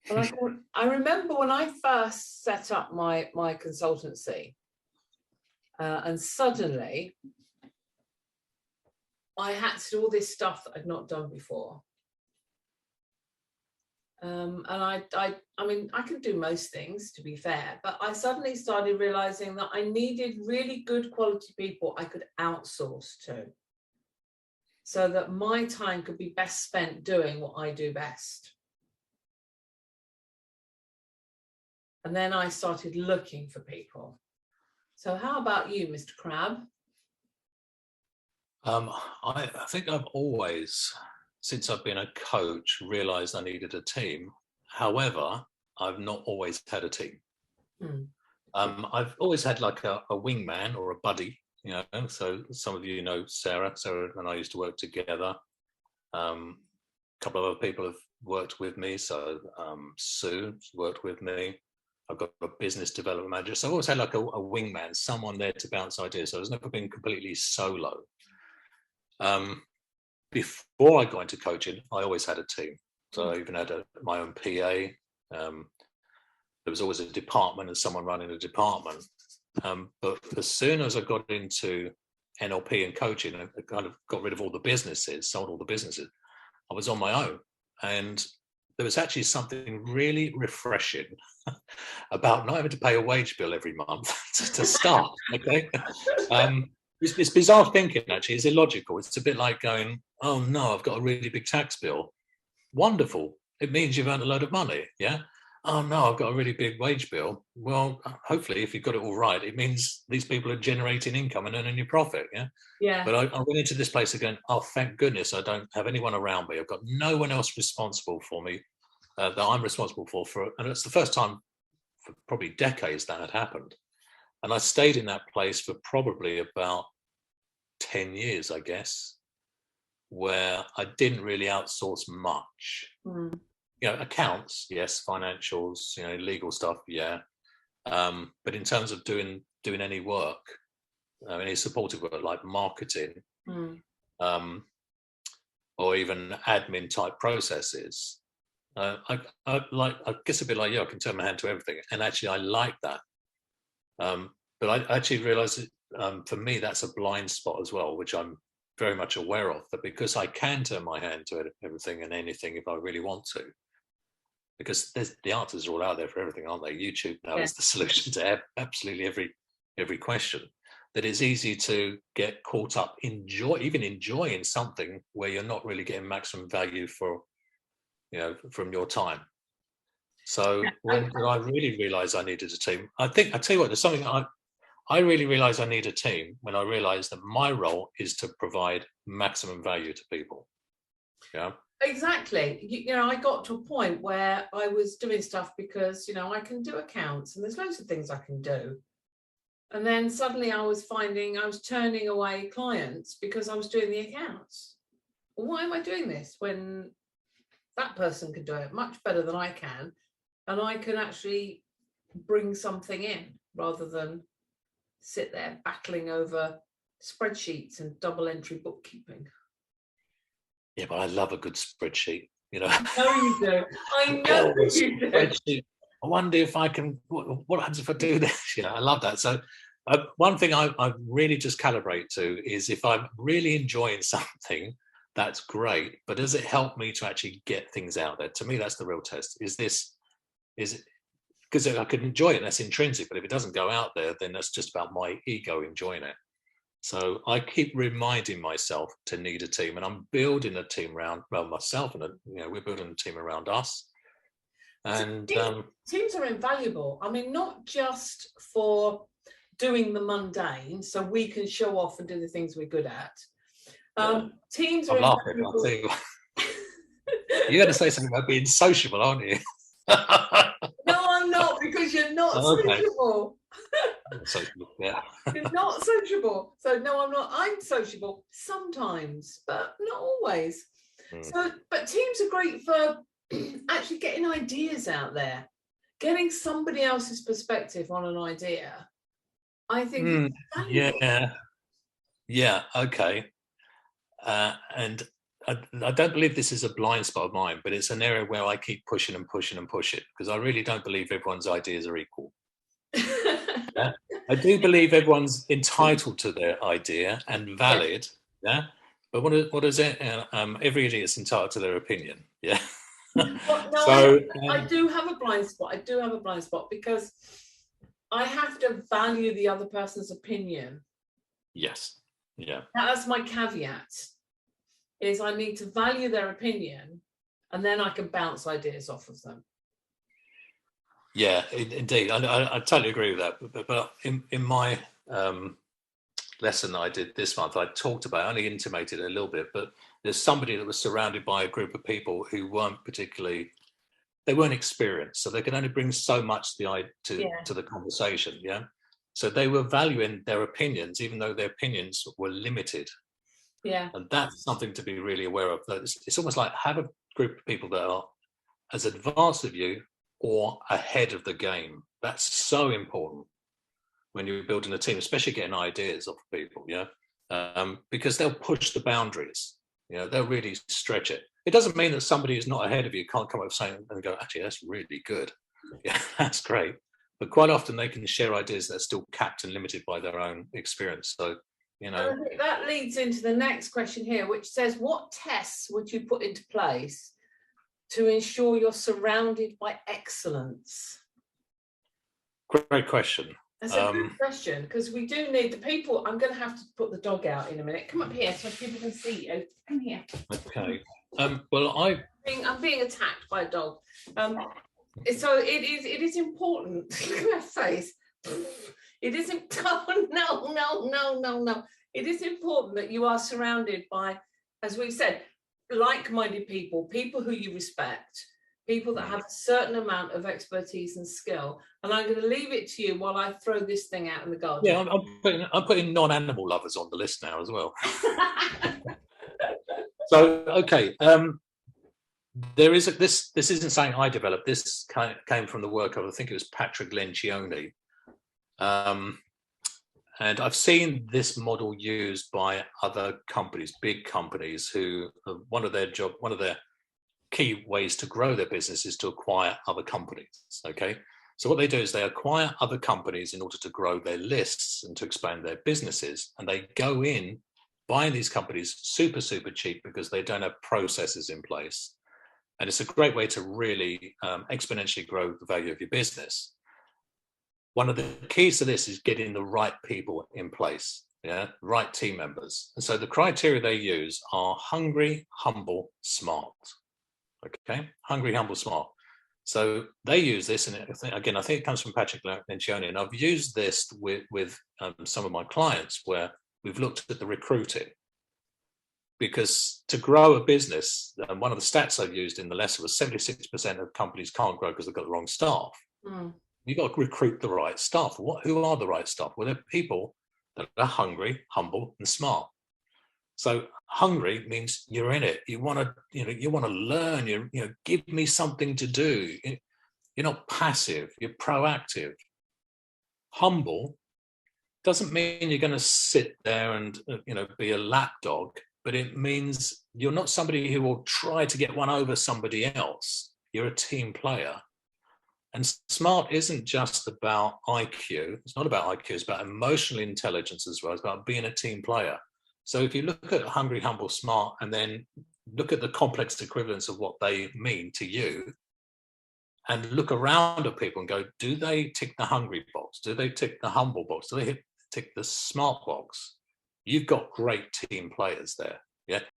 Well, I remember when I first set up my consultancy, and suddenly I had to do all this stuff that I'd not done before. And I mean, I can do most things, to be fair, but I suddenly started realizing that I needed really good quality people I could outsource to, so that my time could be best spent doing what I do best. And then I started looking for people. So how about you, Mr. Crabb? I think I've always, since I've been a coach, realized I needed a team. However, I've not always had a team. I've always had like a wingman or a buddy, so some of you know Sarah and I used to work together. A couple of other people have worked with me. So Sue worked with me. I've got a business development manager. So I've always had like a wingman, someone there to bounce ideas. So I've never been completely solo. Before I got into coaching, I always had a team. So I even had my own PA. There was always a department and someone running a department. But as soon as I got into NLP and coaching, I kind of got rid of all the businesses, sold all the businesses. I was on my own. And there was actually something really refreshing about not having to pay a wage bill every month to start. Okay. It's bizarre thinking, actually. It's illogical. It's a bit like going, oh no, I've got a really big tax bill. Wonderful. It means you've earned a load of money. Yeah. Oh no, I've got a really big wage bill. Well, hopefully if you've got it all right, it means these people are generating income and earning you profit. Yeah. Yeah. But I went into this place again, oh, thank goodness I don't have anyone around me. I've got no one else responsible for me that I'm responsible for. And it's the first time for probably decades that had happened. And I stayed in that place for probably about 10 years, I guess, where I didn't really outsource much. Accounts, yes, financials, legal stuff, yeah. But in terms of doing any work, any supportive work like marketing, or even admin type processes, I guess a bit like you, I can turn my hand to everything, and actually I like that. But I actually realized that for me that's a blind spot as well, which I'm very much aware of, that because I can turn my hand to everything and anything if I really want to, because the answers are all out there for everything, aren't they? YouTube now is the solution to absolutely every question. That it's easy to get caught up enjoying something where you're not really getting maximum value from your time. So when did I really realize I needed a team? I tell you what, there's something I really realized I need a team when I realized that my role is to provide maximum value to people. Yeah. Exactly. I got to a point where I was doing stuff because, I can do accounts and there's loads of things I can do. And then suddenly I was finding I was turning away clients because I was doing the accounts. Well, why am I doing this when that person can do it much better than I can? And I can actually bring something in rather than sit there battling over spreadsheets and double entry bookkeeping. Yeah, but I love a good spreadsheet. I know you do. I know you do. Spreadsheet. I wonder if I can. What happens if I do this? I love that. So one thing I really just calibrate to is if I'm really enjoying something, that's great. But does it help me to actually get things out there? To me, that's the real test. Is it because I can enjoy it? That's intrinsic. But if it doesn't go out there, then that's just about my ego enjoying it. So I keep reminding myself to need a team, and I'm building a team around myself, and we're building a team around us. And teams are invaluable. I mean, not just for doing the mundane, so we can show off and do the things we're good at. Teams are invaluable. You're going to say something about being sociable, aren't you? No, I'm not, because you're not sociable. Sociable, yeah. You're not sociable. So no, I'm not. I'm sociable sometimes, but not always. So, but teams are great for actually getting ideas out there, getting somebody else's perspective on an idea. I think yeah, okay. And I don't believe this is a blind spot of mine, but it's an area where I keep pushing and pushing and pushing, because I really don't believe everyone's ideas are equal. Yeah? I do believe everyone's entitled to their idea and valid. Yeah. But what is it? Every idiot's entitled to their opinion. Yeah. Well, no, So I do have a blind spot. I do have a blind spot because I have to value the other person's opinion. yes. Yeah. That's my caveat, is I need to value their opinion and then I can bounce ideas off of them. Yeah, indeed. I totally agree with that. But in my lesson that I did this month, I talked about, I only intimated it a little bit, but there's somebody that was surrounded by a group of people who weren't particularly, they weren't experienced, so they could only bring so much to the conversation. Yeah. So they were valuing their opinions, even though their opinions were limited. Yeah. And that's something to be really aware of. It's almost like have a group of people that are as advanced as you or ahead of the game. That's so important when you're building a team, especially getting ideas off people, yeah, because they'll push the boundaries. You know, they'll really stretch it. It doesn't mean that somebody who's not ahead of you can't come up with something and go, actually, that's really good. Yeah, that's great. But quite often they can share ideas that are still capped and limited by their own experience. So, you know, and I think that leads into the next question here, which says, what tests would you put into place to ensure you're surrounded by excellence? Great question. That's a good question, because we do need the people. I'm going to have to put the dog out in a minute. Come up here so people can see you. Come here. Okay. Well, I'm being attacked by a dog. So it is important. Look at my face. It isn't. No. It is important that you are surrounded by, as we've said, like-minded people, people who you respect, people that have a certain amount of expertise and skill. And I'm going to leave it to you while I throw this thing out in the garden. Yeah, I'm putting non-animal lovers on the list now as well. So, okay. There is this isn't something I developed. This came from the work of, I think it was Patrick Lencioni. And I've seen this model used by other companies, big companies, who one of their key ways to grow their business is to acquire other companies. Okay. So what they do is they acquire other companies in order to grow their lists and to expand their businesses. And they go in buying these companies super, super cheap because they don't have processes in place. And it's a great way to really exponentially grow the value of your business. One of the keys to this is getting the right people in place, yeah, right team members. And so the criteria they use are hungry, humble, smart. Okay, hungry, humble, smart. So they use this, and I think it comes from Patrick Lencioni, and I've used this with some of my clients where we've looked at the recruiting. Because to grow a business, and one of the stats I've used in the lesson was 76% of companies can't grow because they've got the wrong staff. You've got to recruit the right staff. Who are the right staff? Well, they're people that are hungry, humble, and smart. So hungry means you're in it. You want to learn. Give me something to do. You're not passive. You're proactive. Humble doesn't mean you're going to sit there and be a lapdog, but it means you're not somebody who will try to get one over somebody else. You're a team player. And smart isn't just about IQ. It's not about IQ. It's about emotional intelligence as well. It's about being a team player. So if you look at hungry, humble, smart, and then look at the complex equivalence of what they mean to you, and look around at people and go, do they tick the hungry box? Do they tick the humble box? Do they tick the smart box? You've got great team players there. Yeah.